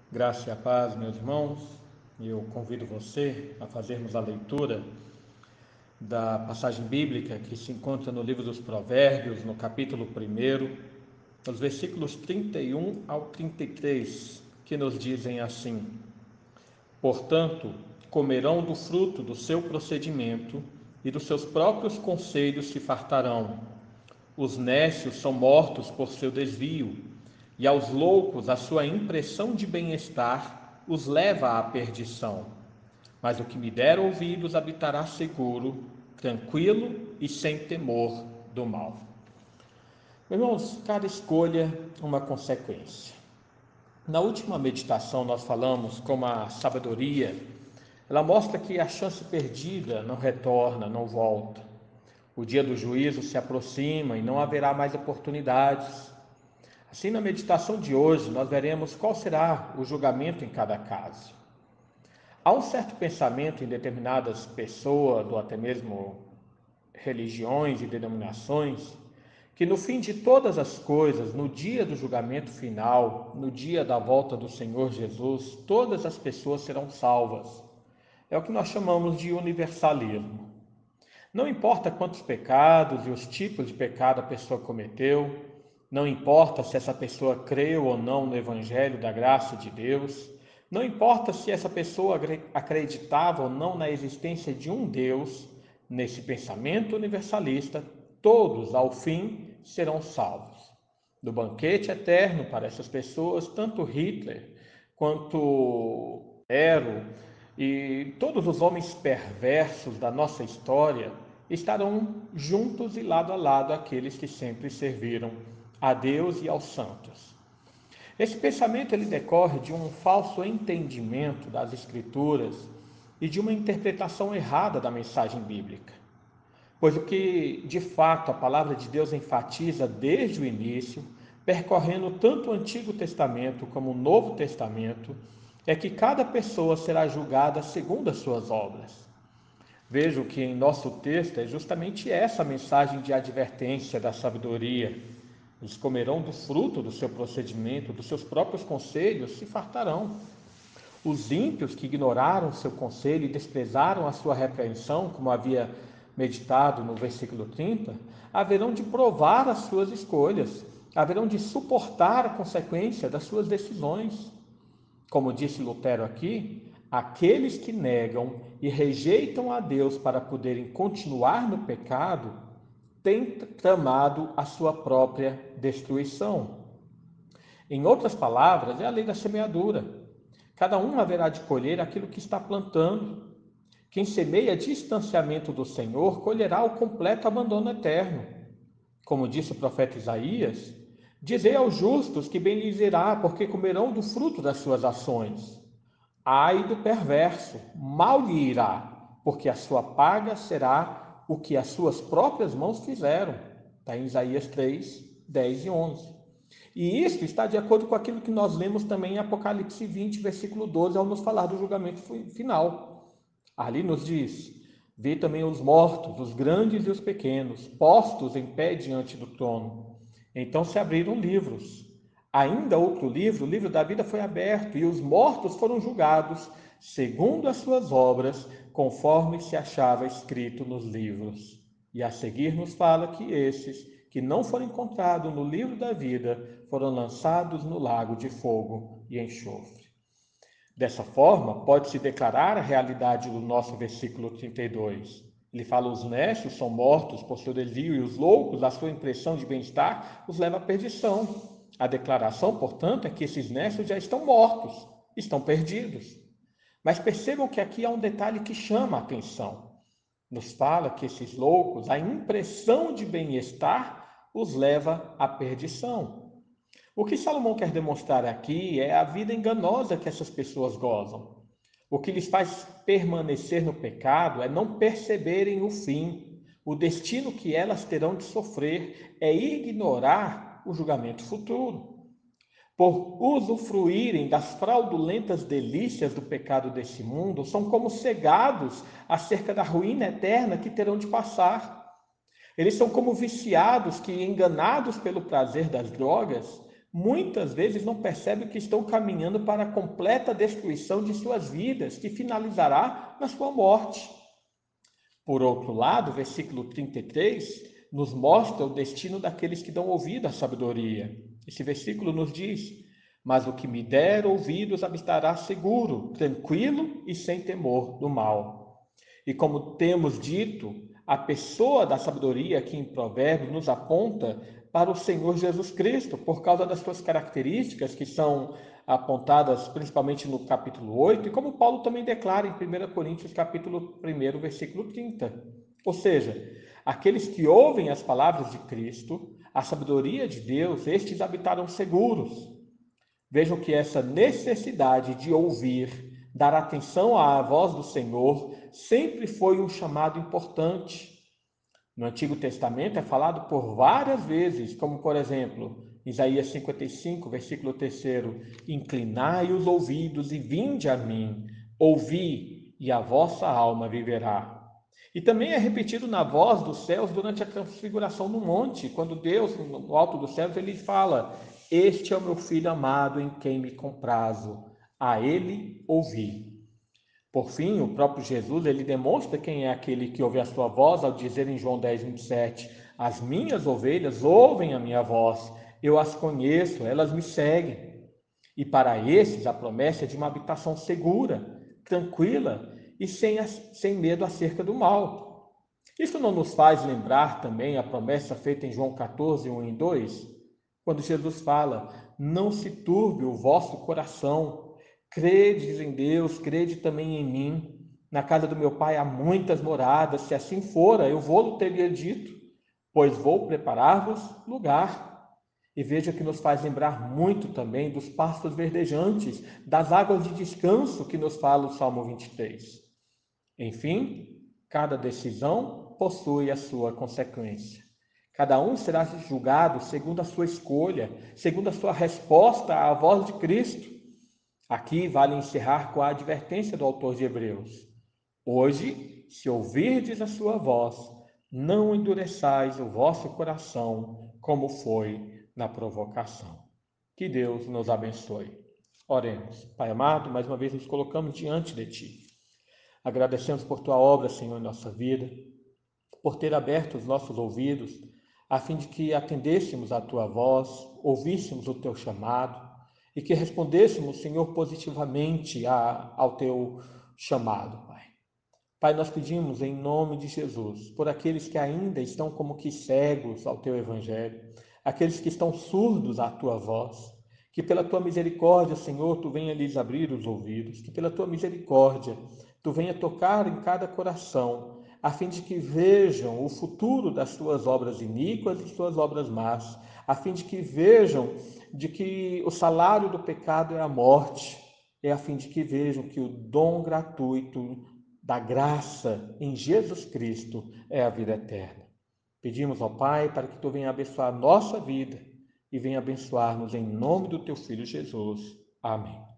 Graça e a paz, meus irmãos. Eu convido você a fazermos a leitura da passagem bíblica que se encontra no livro dos Provérbios, no capítulo 1, nos versículos 31 ao 33, que nos dizem assim: Portanto, comerão do fruto do seu procedimento e dos seus próprios conselhos se fartarão. Os nécios são mortos por seu desvio, e aos loucos a sua impressão de bem-estar os leva à perdição. Mas o que me der ouvidos habitará seguro, tranquilo e sem temor do mal. Irmãos, cada escolha uma consequência. Na última meditação nós falamos como a sabedoria, ela mostra que a chance perdida não retorna, não volta. O dia do juízo se aproxima e não haverá mais oportunidades. Assim, na meditação de hoje, nós veremos qual será o julgamento em cada caso. Há um certo pensamento em determinadas pessoas, ou até mesmo religiões e denominações, que no fim de todas as coisas, no dia do julgamento final, no dia da volta do Senhor Jesus, todas as pessoas serão salvas. É o que nós chamamos de universalismo. Não importa quantos pecados e os tipos de pecado a pessoa cometeu, não importa se essa pessoa creu ou não no Evangelho da graça de Deus, não importa se essa pessoa acreditava ou não na existência de um Deus, nesse pensamento universalista, todos, ao fim, serão salvos. No banquete eterno para essas pessoas, tanto Hitler quanto Nero e todos os homens perversos da nossa história estarão juntos e lado a lado aqueles que sempre serviram a Deus e aos santos. Esse pensamento ele decorre de um falso entendimento das Escrituras e de uma interpretação errada da mensagem bíblica. Pois o que de fato a palavra de Deus enfatiza desde o início, percorrendo tanto o Antigo Testamento como o Novo Testamento, é que cada pessoa será julgada segundo as suas obras. Vejo que em nosso texto é justamente essa mensagem de advertência da sabedoria. Eles comerão do fruto do seu procedimento, dos seus próprios conselhos, se fartarão. Os ímpios que ignoraram seu conselho e desprezaram a sua repreensão, como havia meditado no versículo 30, haverão de provar as suas escolhas, haverão de suportar a consequência das suas decisões. Como disse Lutero aqui, aqueles que negam e rejeitam a Deus para poderem continuar no pecado, têm tramado a sua própria destruição. Em outras palavras, é a lei da semeadura. Cada um haverá de colher aquilo que está plantando. Quem semeia distanciamento do Senhor, colherá o completo abandono eterno. Como disse o profeta Isaías, dizei aos justos que bem lhes irá, porque comerão do fruto das suas ações. Ai do perverso, mal lhe irá, porque a sua paga será o que as suas próprias mãos fizeram. Está em Isaías 3, 10 e 11. E isso está de acordo com aquilo que nós lemos também em Apocalipse 20, versículo 12, ao nos falar do julgamento final. Ali nos diz: vê também os mortos, os grandes e os pequenos, postos em pé diante do trono. Então se abriram livros. Ainda outro livro, o livro da vida, foi aberto, e os mortos foram julgados, segundo as suas obras, conforme se achava escrito nos livros. E a seguir nos fala que esses que não foram encontrados no livro da vida foram lançados no lago de fogo e enxofre. Dessa forma, pode-se declarar a realidade do nosso versículo 32. Ele fala: os nécios são mortos por seu desvio, e os loucos, a sua impressão de bem-estar, os leva à perdição. A declaração, portanto, é que esses nécios já estão mortos, estão perdidos. Mas percebam que aqui há um detalhe que chama a atenção. Nos fala que esses loucos, a impressão de bem-estar, os leva à perdição. O que Salomão quer demonstrar aqui é a vida enganosa que essas pessoas gozam. O que lhes faz permanecer no pecado é não perceberem o fim, o destino que elas terão de sofrer, é ignorar o julgamento futuro. Por usufruírem das fraudulentas delícias do pecado desse mundo, são como cegados acerca da ruína eterna que terão de passar. Eles são como viciados que, enganados pelo prazer das drogas, muitas vezes não percebem que estão caminhando para a completa destruição de suas vidas, que finalizará na sua morte. Por outro lado, o versículo 33 nos mostra o destino daqueles que dão ouvido à sabedoria. Esse versículo nos diz: mas o que me der ouvidos habitará seguro, tranquilo e sem temor do mal. E como temos dito, a pessoa da sabedoria aqui em Provérbios nos aponta para o Senhor Jesus Cristo, por causa das suas características que são apontadas principalmente no capítulo 8, e como Paulo também declara em 1 Coríntios capítulo 1, versículo 30. Ou seja, aqueles que ouvem as palavras de Cristo, a sabedoria de Deus, estes habitarão seguros. Vejam que essa necessidade de ouvir, dar atenção à voz do Senhor, sempre foi um chamado importante. No Antigo Testamento é falado por várias vezes, como por exemplo, Isaías 55, versículo 3: inclinai os ouvidos e vinde a mim, ouvi, e a vossa alma viverá. E também é repetido na voz dos céus durante a transfiguração no monte, quando Deus, no alto dos céus, ele fala: este é o meu filho amado em quem me comprazo, a ele ouvi. Por fim, o próprio Jesus, ele demonstra quem é aquele que ouve a sua voz ao dizer em João 10, 27, as minhas ovelhas ouvem a minha voz, eu as conheço, elas me seguem. E para esses a promessa é de uma habitação segura, tranquila e sem medo acerca do mal. Isso não nos faz lembrar também a promessa feita em João 14, 1 e 2, quando Jesus fala, não se turbe o vosso coração, credes em Deus, crede também em mim. Na casa do meu pai há muitas moradas, se assim fora, eu vou-lo teria dito, pois vou preparar-vos lugar. E veja que nos faz lembrar muito também dos pastos verdejantes, das águas de descanso que nos fala o Salmo 23. Enfim, cada decisão possui a sua consequência. Cada um será julgado segundo a sua escolha, segundo a sua resposta à voz de Cristo. Aqui vale encerrar com a advertência do autor de Hebreus. Hoje, se ouvirdes a sua voz, não endureçais o vosso coração, como foi na provocação. Que Deus nos abençoe. Oremos. Pai amado, mais uma vez nos colocamos diante de Ti. Agradecemos por Tua obra, Senhor, em nossa vida, por ter aberto os nossos ouvidos, a fim de que atendêssemos à Tua voz, ouvíssemos o Teu chamado, e que respondêssemos, Senhor, positivamente ao Teu chamado, Pai. Pai, nós pedimos em nome de Jesus, por aqueles que ainda estão como que cegos ao Teu Evangelho, aqueles que estão surdos à Tua voz, que pela Tua misericórdia, Senhor, Tu venha lhes abrir os ouvidos, que pela Tua misericórdia Tu venha tocar em cada coração, a fim de que vejam o futuro das Tuas obras iníquas e Tuas obras más, a fim de que vejam de que o salário do pecado é a morte, é a fim de que vejam que o dom gratuito da graça em Jesus Cristo é a vida eterna. Pedimos ao Pai para que Tu venha abençoar a nossa vida e venha abençoar-nos em nome do Teu Filho Jesus. Amém.